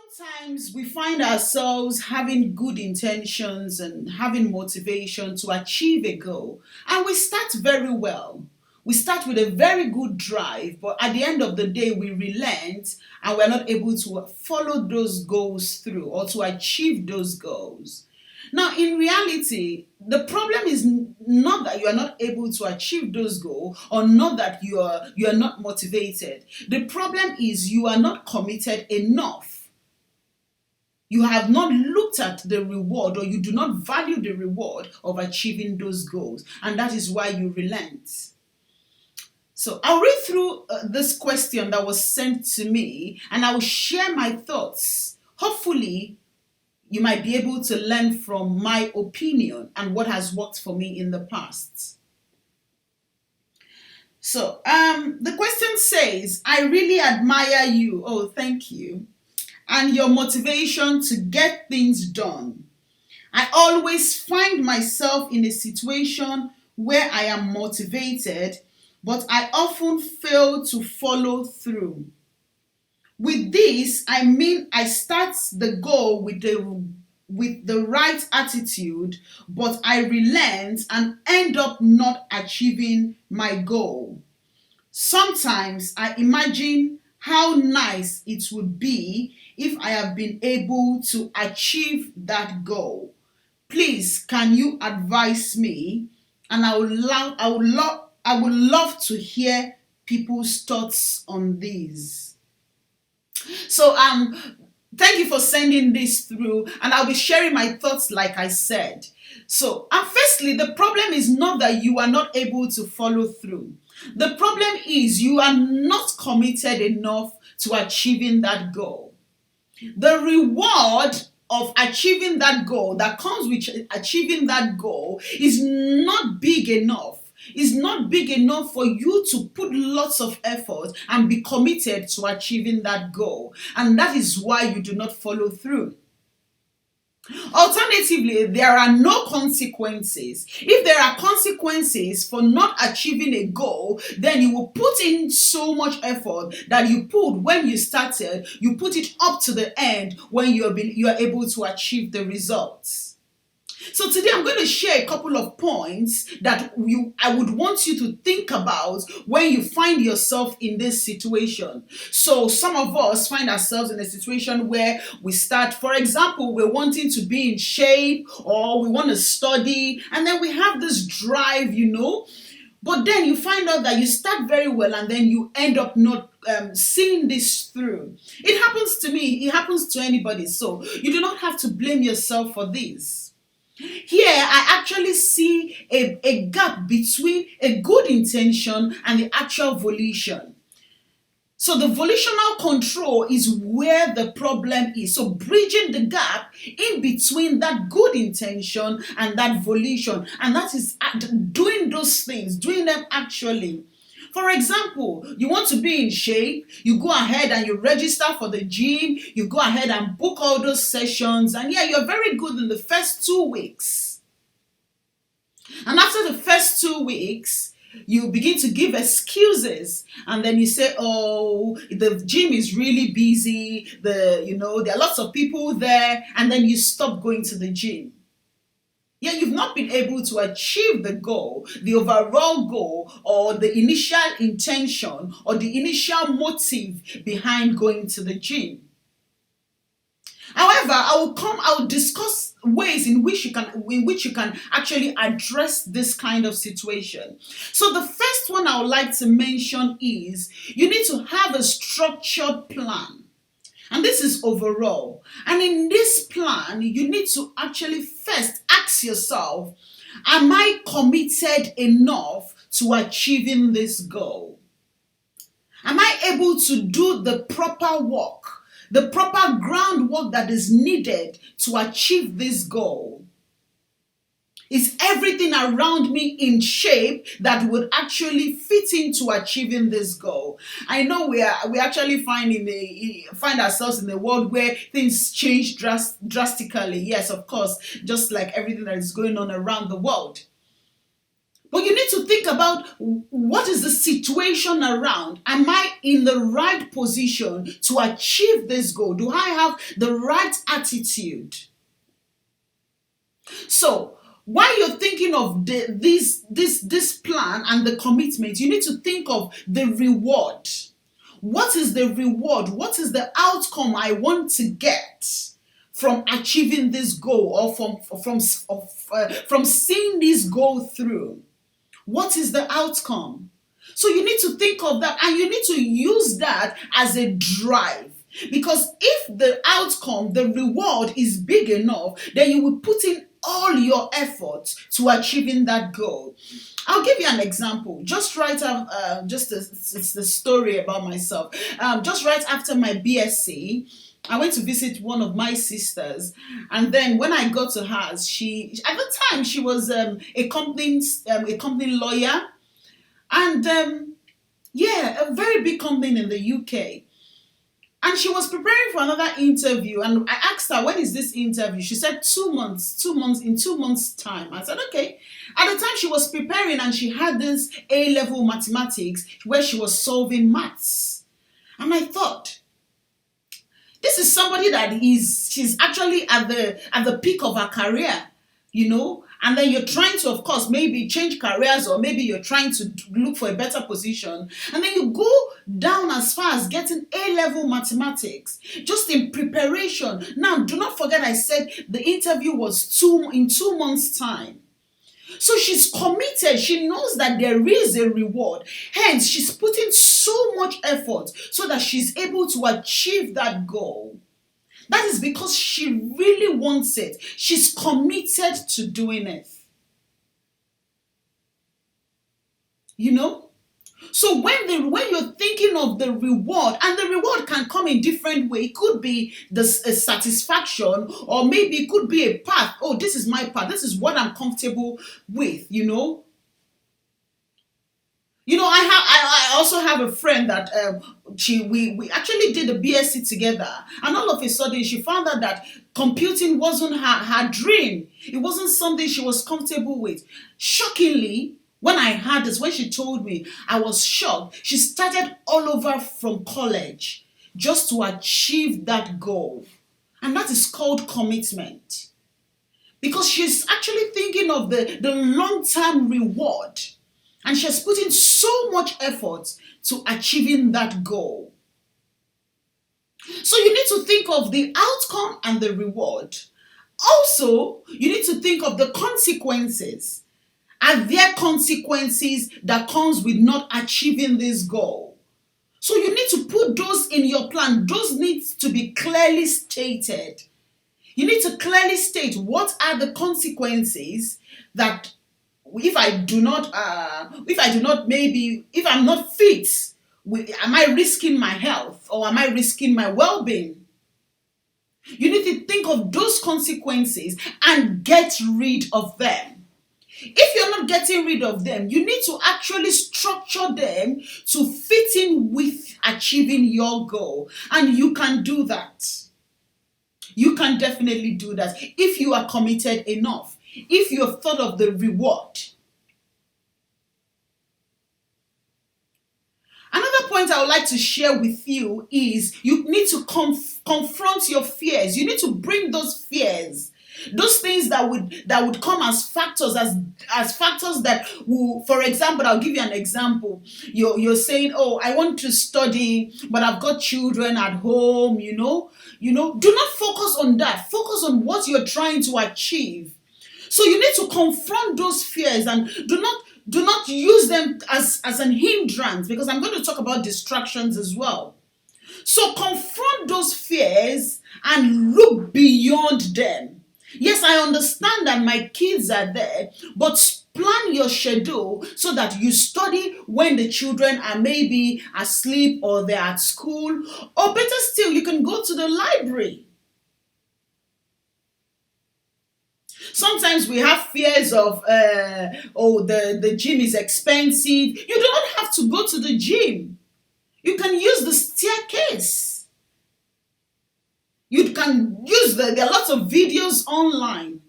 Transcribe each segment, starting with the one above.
Sometimes we find ourselves having good intentions and having motivation to achieve a goal, and we start very well. We start with a very good drive, but at the end of the day, we relent and we're not able to follow those goals through or to achieve those goals. Now, in reality, the problem is not that you are not able to achieve those goals or not that you are not motivated. The problem is you are not committed enough. You have not looked at the reward or you do not value the reward of achieving those goals, and that is why you relent. So I'll read through this question that was sent to me and I will share my thoughts. Hopefully, you might be able to learn from my opinion and what has worked for me in the past. So the question says, I really admire you. Oh, thank you. And your motivation to get things done. I always find myself in a situation where I am motivated, but I often fail to follow through. With this, I mean I start the goal with the right attitude, but I relent and end up not achieving my goal. Sometimes I imagine how nice it would be if I have been able to achieve that goal. Please, can you advise me? And I would love to hear people's thoughts on these. So thank you for sending this through, and I'll be sharing my thoughts like I said. So, firstly, the problem is not that you are not able to follow through. The problem is you are not committed enough to achieving that goal. The reward of achieving that goal that comes with achieving that goal is not big enough. Is not big enough for you to put lots of effort and be committed to achieving that goal. And that is why you do not follow through. Alternatively, there are no consequences. If there are consequences for not achieving a goal, then you will put in so much effort that you put when you started, you put it up to the end when you are able to achieve the results. So today I'm going to share a couple of points that I would want you to think about when you find yourself in this situation. So some of us find ourselves in a situation where we start, for example, we're wanting to be in shape or we want to study, and then we have this drive, but then you find out that you start very well and then you end up not seeing this through. It happens to me, it happens to anybody, so you do not have to blame yourself for this. Here, I actually see a gap between a good intention and the actual volition. So the volitional control is where the problem is. So bridging the gap in between that good intention and that volition. And that is doing those things, doing them actually. For example, you want to be in shape, you go ahead and you register for the gym, you go ahead and book all those sessions, and yeah, you're very good in the first 2 weeks. And after the first 2 weeks, you begin to give excuses, and then you say, oh, the gym is really busy, there are lots of people there, and then you stop going to the gym. Yeah, you've not been able to achieve the goal, the overall goal, or the initial intention, or the initial motive behind going to the gym. However, I will discuss ways in which you can actually address this kind of situation. So the first one I would like to mention is you need to have a structured plan. And this is overall. And in this plan, you need to actually first ask yourself, am I committed enough to achieving this goal? Am I able to do the proper work, the proper groundwork that is needed to achieve this goal? Is everything around me in shape that would actually fit into achieving this goal? I know we actually find ourselves in a world where things change drastically. Yes, of course, just like everything that is going on around the world. But you need to think about what is the situation around. Am I in the right position to achieve this goal? Do I have the right attitude? So while you're thinking of this plan and the commitment, you need to think of the reward. What is the reward? What is the outcome I want to get from achieving this goal, or from seeing this goal through? What is the outcome? So you need to think of that, and you need to use that as a drive. Because if the outcome, the reward is big enough, then you will put in all your efforts to achieving that goal. I'll give you an example. Just right after, it's the story about myself. Just right after my BSc, I went to visit one of my sisters, and then when I got to hers, she at the time she was a company lawyer, and yeah, a very big company in the UK. And she was preparing for another interview, and I asked her, when is this interview? She said 2 months, 2 months, in 2 months' time. I said, okay. At the time she was preparing, and she had this A-level mathematics where she was solving maths. And I thought, this is somebody she's actually at the peak of her career, and then you're trying to, of course, maybe change careers, or maybe you're trying to look for a better position, and then you go down as far as getting A-level mathematics just in preparation. Now, do not forget I said the interview was in 2 months' time. So she's committed. She knows that there is a reward. Hence, she's putting so much effort so that she's able to achieve that goal. That is because she really wants it. She's committed to doing it. So when you're thinking of the reward, and the reward can come in different ways. It could be the satisfaction, or maybe it could be a path. Oh, this is my path. This is what I'm comfortable with. I also have a friend that we actually did a BSc together, and all of a sudden she found out that computing wasn't her dream. It wasn't something she was comfortable with. Shockingly, when I heard this, when she told me, I was shocked. She started all over from college just to achieve that goal. And that is called commitment. Because she's actually thinking of the long-term reward. And she's putting so much effort to achieving that goal. So you need to think of the outcome and the reward. Also, you need to think of the consequences. Are there consequences that comes with not achieving this goal? So you need to put those in your plan. Those need to be clearly stated. You need to clearly state what are the consequences that if I'm not fit, am I risking my health, or am I risking my well-being? You need to think of those consequences and get rid of them. If you're not getting rid of them, you need to actually structure them to fit in with achieving your goal. And you can do that. You can definitely do that if you are committed enough, if you have thought of the reward. Another point I would like to share with you is you need to confront your fears. You need to bring those fears, those things that would come as factors, as factors that will, for example, I'll give you an example. You're saying, oh, I want to study, but I've got children at home, do not focus on that. Focus on what you're trying to achieve. So you need to confront those fears, and do not use them as an hindrance, because I'm going to talk about distractions as well. So confront those fears and look beyond them. Yes, I understand that my kids are there, but plan your schedule so that you study when the children are maybe asleep or they're at school, or better still, you can go to the library. Sometimes we have fears of, the gym is expensive. You do not have to go to the gym. You can use the staircase. You can use there are lots of videos online.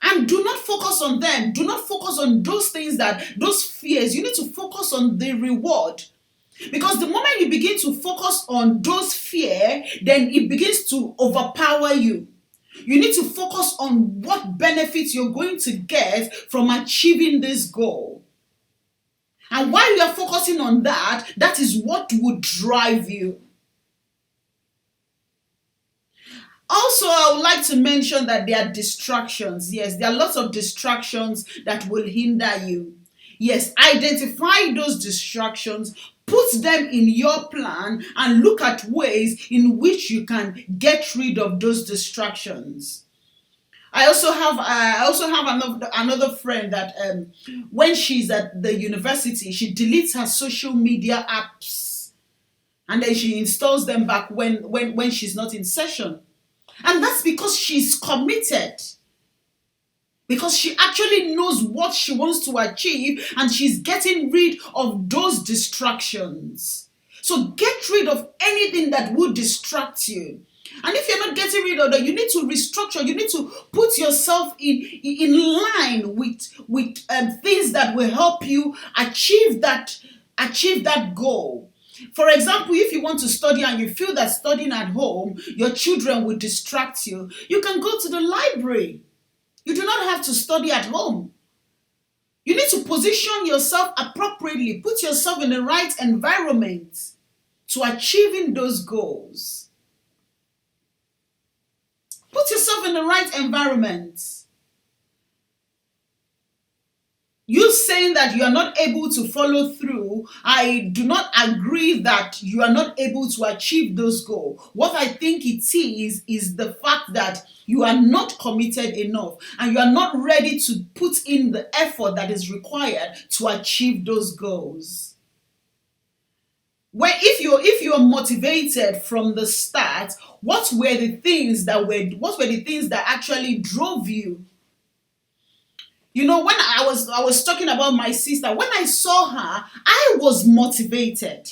And do not focus on them. Do not focus on those things those fears. You need to focus on the reward. Because the moment you begin to focus on those fear, then it begins to overpower you. You need to focus on what benefits you're going to get from achieving this goal. And while you are focusing on that, that is what would drive you. Also, I would like to mention that there are distractions. Yes, there are lots of distractions that will hinder you. Yes, identify those distractions, put them in your plan, and look at ways in which you can get rid of those distractions. I also have another friend that when she's at the university, she deletes her social media apps and then she installs them back when she's not in session. And that's because she's committed. Because she actually knows what she wants to achieve and she's getting rid of those distractions. So get rid of anything that would distract you. And if you're not getting rid of that, you need to restructure. You need to put yourself in line with things that will help you achieve that goal. For example, if you want to study and you feel that studying at home, your children will distract you, you can go to the library. You do not have to study at home. You need to position yourself appropriately, put yourself in the right environment to achieving those goals. Put yourself in the right environment. You saying that you are not able to follow through, I do not agree that you are not able to achieve those goals. What I think it is the fact that you are not committed enough and you are not ready to put in the effort that is required to achieve those goals. Where if you're motivated from the start, what were the things that actually drove you? You know, when I was talking about my sister, when I saw her, I was motivated.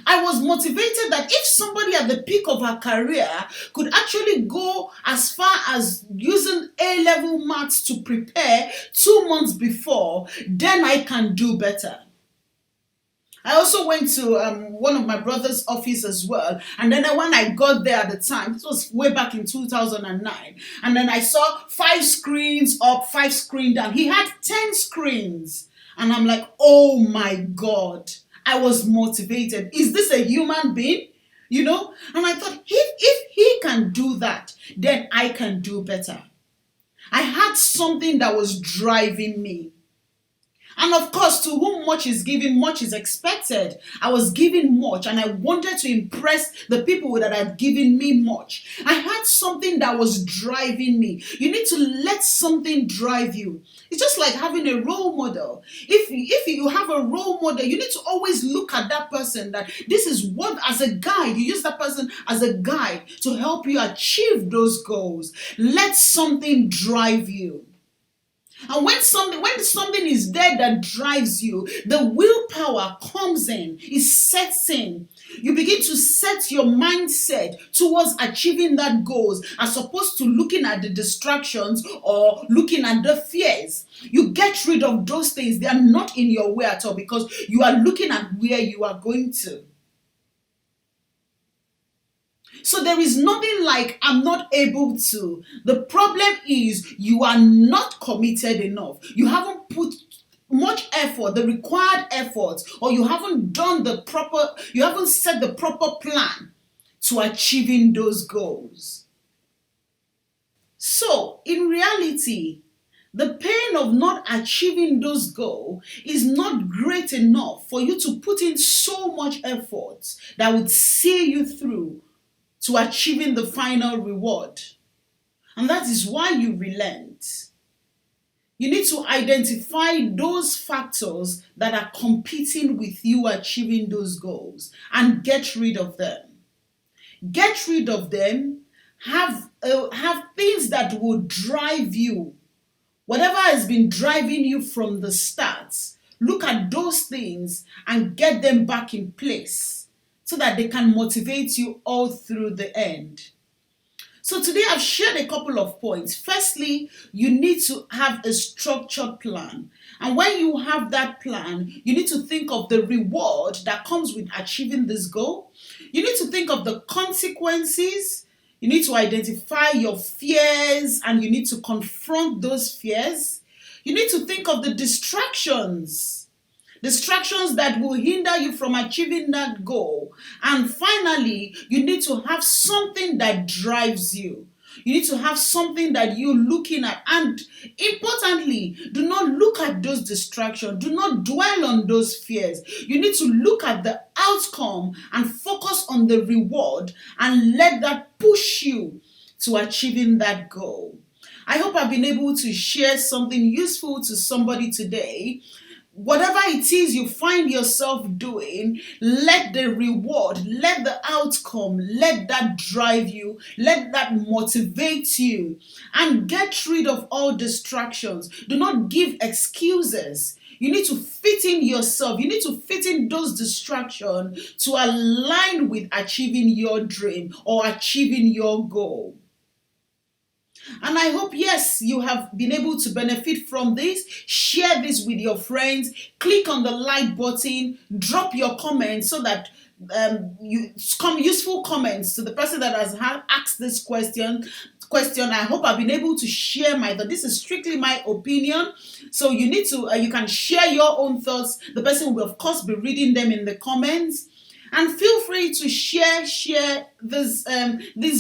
I was motivated that if somebody at the peak of her career could actually go as far as using A-level maths to prepare 2 months before, then I can do better. I also went to one of my brother's office as well. And then when I got there at the time, this was way back in 2009. And then I saw 5 screens up, 5 screens down. He had 10 screens. And I'm like, oh my God, I was motivated. Is this a human being? You know? And I thought, if he can do that, then I can do better. I had something that was driving me. And of course, to whom much is given, much is expected. I was given much and I wanted to impress the people that had given me much. I had something that was driving me. You need to let something drive you. It's just like having a role model. If you have a role model, you need to always look at that person, that this is what, as a guide, you use that person as a guide to help you achieve those goals. Let something drive you. And when something is there that drives you, the willpower comes in, it sets in. You begin to set your mindset towards achieving that goals as opposed to looking at the distractions or looking at the fears. You get rid of those things. They are not in your way at all because you are looking at where you are going to. So there is nothing like I'm not able to. The problem is you are not committed enough. You haven't put much effort, the required effort, or you haven't set the proper plan to achieving those goals. So in reality, the pain of not achieving those goals is not great enough for you to put in so much effort that would see you through to achieving the final reward. And that is why you relent. You need to identify those factors that are competing with you achieving those goals and get rid of them. Get rid of them. Have things that will drive you. Whatever has been driving you from the start, look at those things and get them back in place, so that they can motivate you all through the end. So today I've shared a couple of points. Firstly, you need to have a structured plan. And when you have that plan, you need to think of the reward that comes with achieving this goal. You need to think of the consequences. You need to identify your fears and you need to confront those fears. You need to think of the distractions that will hinder you from achieving that goal. And finally, you need to have something that drives you. You need to have something that you're looking at. And importantly, do not look at those distractions. Do not dwell on those fears. You need to look at the outcome and focus on the reward and let that push you to achieving that goal. I hope I've been able to share something useful to somebody today. Whatever it is you find yourself doing, let the reward, let the outcome, let that drive you, let that motivate you, and get rid of all distractions. Do not give excuses. You need to fit in yourself. You need to fit in those distractions to align with achieving your dream or achieving your goal. And I hope, yes, you have been able to benefit from this. Share this with your friends. Click on the like button. Drop your comments so that you come useful comments to the person that has asked this question. I hope I've been able to share my thoughts. This is strictly my opinion. So you need to, you can share your own thoughts. The person will, of course, be reading them in the comments. And feel free to share this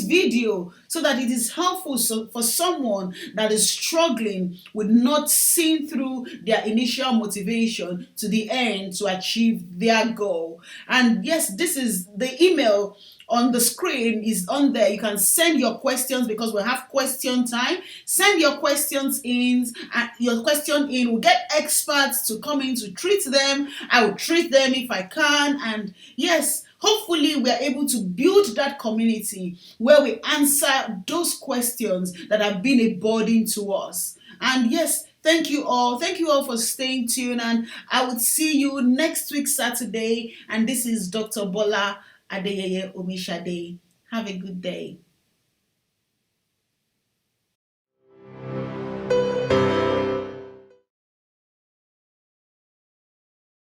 video so that it is helpful for someone that is struggling with not seeing through their initial motivation to the end to achieve their goal. And yes, this is the email on the screen is on there. You can send your questions because we have question time. Send your questions in. We'll get experts to come in to treat them. I will treat them if I can. And yes, hopefully we are able to build that community where we answer those questions that have been a burden to us. And yes, thank you all. Thank you all for staying tuned. And I would see you next week, Saturday. And this is Dr. Bola, Adeyeye, Omisade. Have a good day.